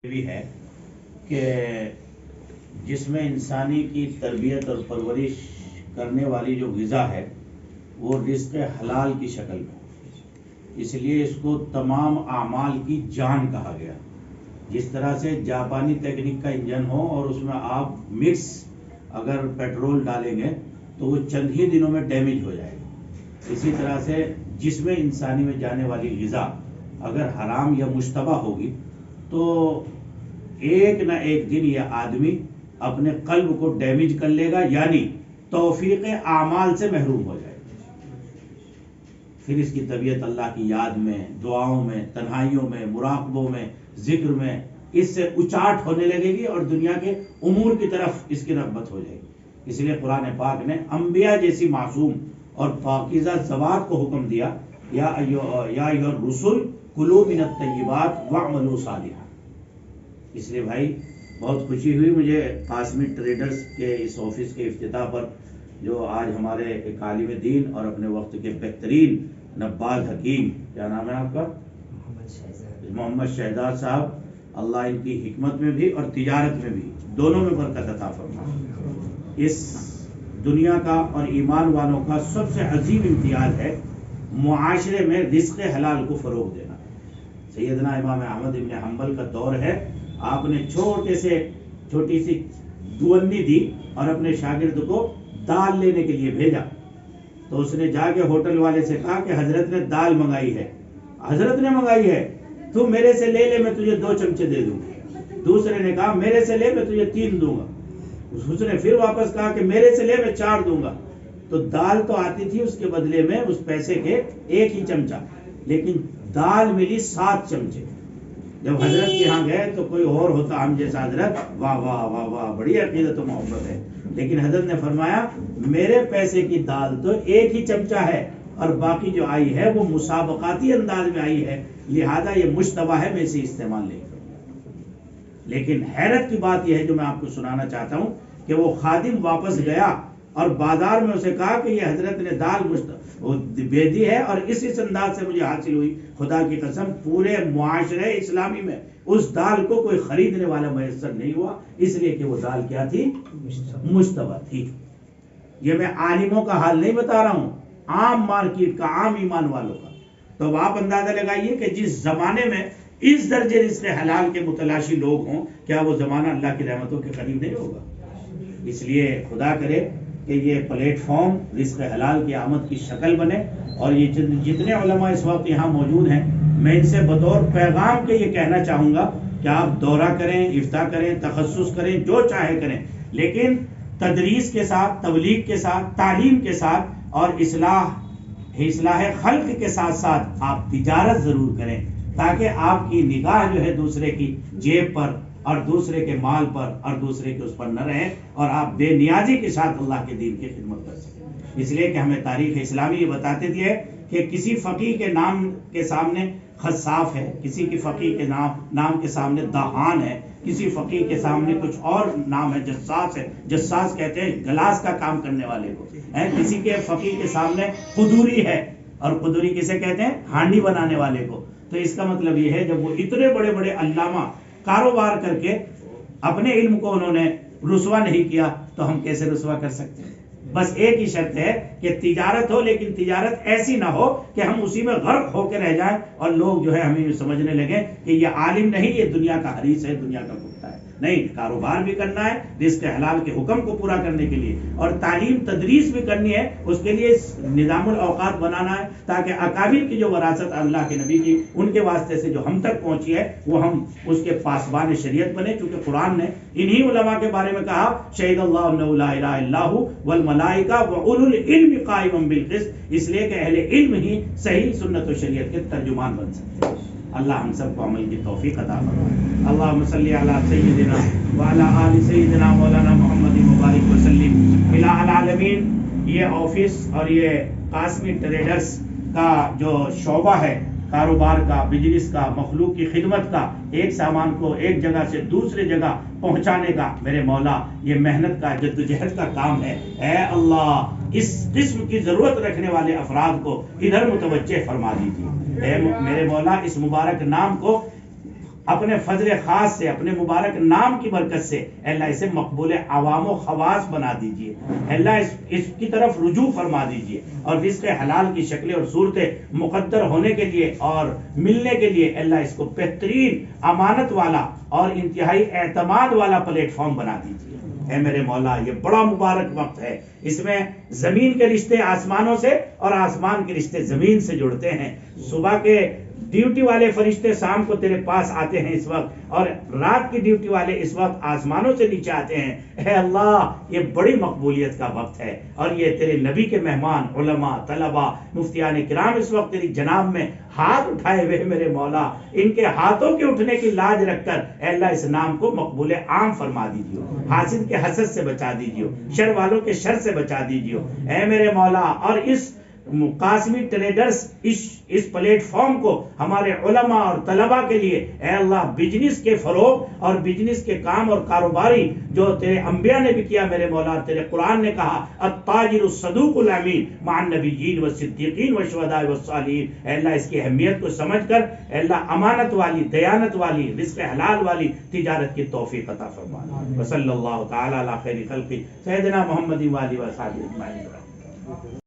بھی ہے کہ جس میں انسانی کی تربیت اور پرورش کرنے والی جو غذا ہے وہ رزق حلال کی شکل میں، اس لیے اس کو تمام اعمال کی جان کہا گیا۔ جس طرح سے جاپانی تکنیک کا انجن ہو اور اس میں آپ مکس اگر پیٹرول ڈالیں گے تو وہ چند ہی دنوں میں ڈیمیج ہو جائے گا، اسی طرح سے جس میں انسانی میں جانے والی غذا اگر حرام یا مشتبہ ہوگی تو ایک نہ ایک دن یہ آدمی اپنے قلب کو ڈیمیج کر لے گا، یعنی توفیق اعمال سے محروم ہو جائے گا۔ پھر اس کی طبیعت اللہ کی یاد میں، دعاؤں میں، تنہائیوں میں، مراقبوں میں، ذکر میں اس سے اچاٹ ہونے لگے گی اور دنیا کے امور کی طرف اس کی رغبت ہو جائے گی۔ اس لیے قرآن پاک نے انبیاء جیسی معصوم اور پاکیزہ ذوات کو حکم دیا، یا ایھا الرسل کلوا من الطیبات واعملوا صالحا۔ اس لیے بھائی بہت خوشی ہوئی مجھے قاسمی ٹریڈرز کے اس آفس کے افتتاح پر، جو آج ہمارے ایک عالم دین اور اپنے وقت کے بہترین نبال حکیم، کیا نام ہے آپ کا؟ محمد شہزاد صاحب، اللہ ان کی حکمت میں بھی اور تجارت میں بھی دونوں میں برکت عطا فرمائے۔ اس دنیا کا اور ایمان والوں کا سب سے عظیم امتیاز ہے معاشرے میں رزق حلال کو فروغ دینا۔ سیدنا امام احمد بن حنبل کا دور ہے، آپ نے چھوٹی سی دونی دی اور اپنے شاگرد کو دال لینے کے لیے بھیجا، تو اس نے جا کے ہوٹل والے سے کہا کہ حضرت نے دال منگائی ہے، حضرت نے منگائی ہے، تو میرے سے لے میں تجھے 2 چمچے دے دوں گا۔ دوسرے نے کہا میرے سے لے میں تجھے 3 دوں گا۔ اس نے پھر واپس کہا کہ میرے سے لے میں 4 دوں گا۔ تو دال تو آتی تھی اس کے بدلے میں اس پیسے کے 1 ہی چمچہ، لیکن دال ملی 7 چمچے۔ جب حضرت کے یہاں گئے تو کوئی اور ہوتا ہم جیسا حضرت، واہ واہ واہ واہ، بڑی عقیدت و محبت ہے، لیکن حضرت نے فرمایا میرے پیسے کی دال تو 1 ہی چمچہ ہے اور باقی جو آئی ہے وہ مسابقاتی انداز میں آئی ہے، لہذا یہ مشتبہ ہے، میں اسے استعمال نہیں کروں۔ لیکن حیرت کی بات یہ ہے جو میں آپ کو سنانا چاہتا ہوں کہ وہ خادم واپس گیا اور بازار میں اسے کہا کہ یہ حضرت نے دال بھیجی ہے اور اس انداز سے مجھے حاصل ہوئی، خدا کی قسم پورے معاشرے اسلامی میں اس دال کو کوئی خریدنے والا میسر نہیں ہوا، اس لیے کہ وہ دال کیا تھی؟ مشتبہ تھی۔ یہ میں عالموں کا حال نہیں بتا رہا ہوں، عام مارکیٹ کا، عام ایمان والوں کا۔ تو اب آپ اندازہ لگائیے کہ جس زمانے میں اس درجے رزق حلال کے متلاشی لوگ ہوں، کیا وہ زمانہ اللہ کی رحمتوں کے قریب نہیں ہوگا؟ اس لیے خدا کرے کہ یہ پلیٹ فارم رزق حلال کی آمد کی شکل بنے، اور یہ جتنے علماء اس وقت یہاں موجود ہیں، میں ان سے بطور پیغام کے یہ کہنا چاہوں گا کہ آپ دورہ کریں، افتاء کریں، تخصص کریں، جو چاہے کریں، لیکن تدریس کے ساتھ، تبلیغ کے ساتھ، تعلیم کے ساتھ اور اصلاح خلق کے ساتھ ساتھ آپ تجارت ضرور کریں، تاکہ آپ کی نگاہ جو ہے دوسرے کی جیب پر اور دوسرے کے مال پر اور دوسرے کے اس پر نہ رہے، اور آپ بے نیازی کے ساتھ اللہ کے دین کی خدمت کر سکیں۔ اس لیے کہ ہمیں تاریخ اسلامی یہ بتاتے تھے کہ کسی فقیہ کے نام کے سامنے خصاف ہے، کسی کی فقیہ کے نام کے سامنے دہان ہے، کسی فقیہ کے سامنے کچھ اور نام ہے، جساس ہے، جساس کہتے ہیں گلاس کا کام کرنے والے کو، کسی کے فقیہ کے سامنے قدوری ہے، اور قدوری کسے کہتے ہیں؟ ہانڈی بنانے والے کو۔ تو اس کا مطلب یہ ہے جب وہ اتنے بڑے بڑے علامہ کاروبار کر کے اپنے علم کو انہوں نے رسوا نہیں کیا، تو ہم کیسے رسوا کر سکتے ہیں؟ بس ایک ہی شرط ہے کہ تجارت ہو، لیکن تجارت ایسی نہ ہو کہ ہم اسی میں غرق ہو کے رہ جائیں اور لوگ جو ہے ہمیں سمجھنے لگے کہ یہ عالم نہیں، یہ دنیا کا حریص ہے، دنیا کا کتا ہے۔ نہیں، کاروبار بھی کرنا ہے رزق حلال کے حکم کو پورا کرنے کے لیے، اور تعلیم تدریس بھی کرنی ہے، اس کے لیے نظام الاوقات بنانا ہے، تاکہ اکابر کی جو وراثت اللہ کے نبی کی ان کے واسطے سے جو ہم تک پہنچی ہے وہ ہم اس کے پاسبان شریعت بنے، کیونکہ قرآن نے انہی علماء کے بارے میں کہا شہید اللہ انہ لا الہ الا ھو والملائکہ واولو العلم قائما بالقسط، اس لیے کہ اہل علم ہی صحیح سنت و شریعت کے ترجمان بن سکتے ہیں۔ اللہ ہم سب کو عمل کی توفیق عطا فرمائے۔ اللہم صلی علی سیدنا وعلی آل سیدنا مولانا محمد مبارک وسلم الہ العالمین۔ یہ آفس اور یہ قاسمی ٹریڈرز کا جو شعبہ ہے، کاروبار کا، بزنس کا، مخلوق کی خدمت کا، ایک سامان کو ایک جگہ سے دوسرے جگہ پہنچانے کا، میرے مولا یہ محنت کا، جدوجہد کا کام ہے۔ اے اللہ اس قسم کی ضرورت رکھنے والے افراد کو ادھر متوجہ فرما دیجیے۔ اے میرے مولا اس مبارک نام کو اپنے فضل خاص سے، اپنے مبارک نام کی برکت سے اے اللہ اسے مقبول عوام و خواص بنا دیجئے، اے اللہ اس کی طرف رجوع فرما دیجئے، اور رزق حلال کی شکلیں اور صورتیں مقدر ہونے کے لیے اور ملنے کے لیے اے اللہ اس کو بہترین امانت والا اور انتہائی اعتماد والا پلیٹ فارم بنا دیجئے۔ اے میرے مولا یہ بڑا مبارک وقت ہے، اس میں زمین کے رشتے آسمانوں سے اور آسمان کے رشتے زمین سے جڑتے ہیں۔ صبح کے ڈیوٹی والے فرشتے شام کو تیرے پاس آتے ہیں اس وقت، اور رات کی ڈیوٹی والے اس وقت آسمانوں سے نیچے آتے ہیں۔ اے اللہ یہ بڑی مقبولیت کا وقت ہے، اور یہ تیرے نبی کے مہمان علماء، طلباء، مفتیان کرام اس وقت تیری جناب میں ہاتھ اٹھائے ہوئے میرے مولا، ان کے ہاتھوں کے اٹھنے کی لاج رکھ کر اے اللہ اس نام کو مقبول عام فرما دیجیے، حاسد کے حسد سے بچا دیجیے، شر والوں کے شر سے بچا دیجیے اے میرے مولا۔ اور اس قاسمی ٹریڈرز اس پلیٹ فارم کو ہمارے علماء اور طلباء کے لیے اے اللہ بزنس کے فروغ اور بزنس کے کام اور کاروباری جو تیرے انبیاء نے بھی کیا میرے مولا، تیرے قرآن نے کہا التاجر الصدوق الامین مع النبیین والصدیقین والشہداء والصالحین، اے اللہ اس کی اہمیت کو سمجھ کر اے اللہ امانت والی، دیانت والی، رزق حلال والی تجارت کی توفیق عطا فرما۔ وصلی اللہ تعالی علی خیر خلقہ سیدنا محمد و آلہ و صحبہ اجمعین۔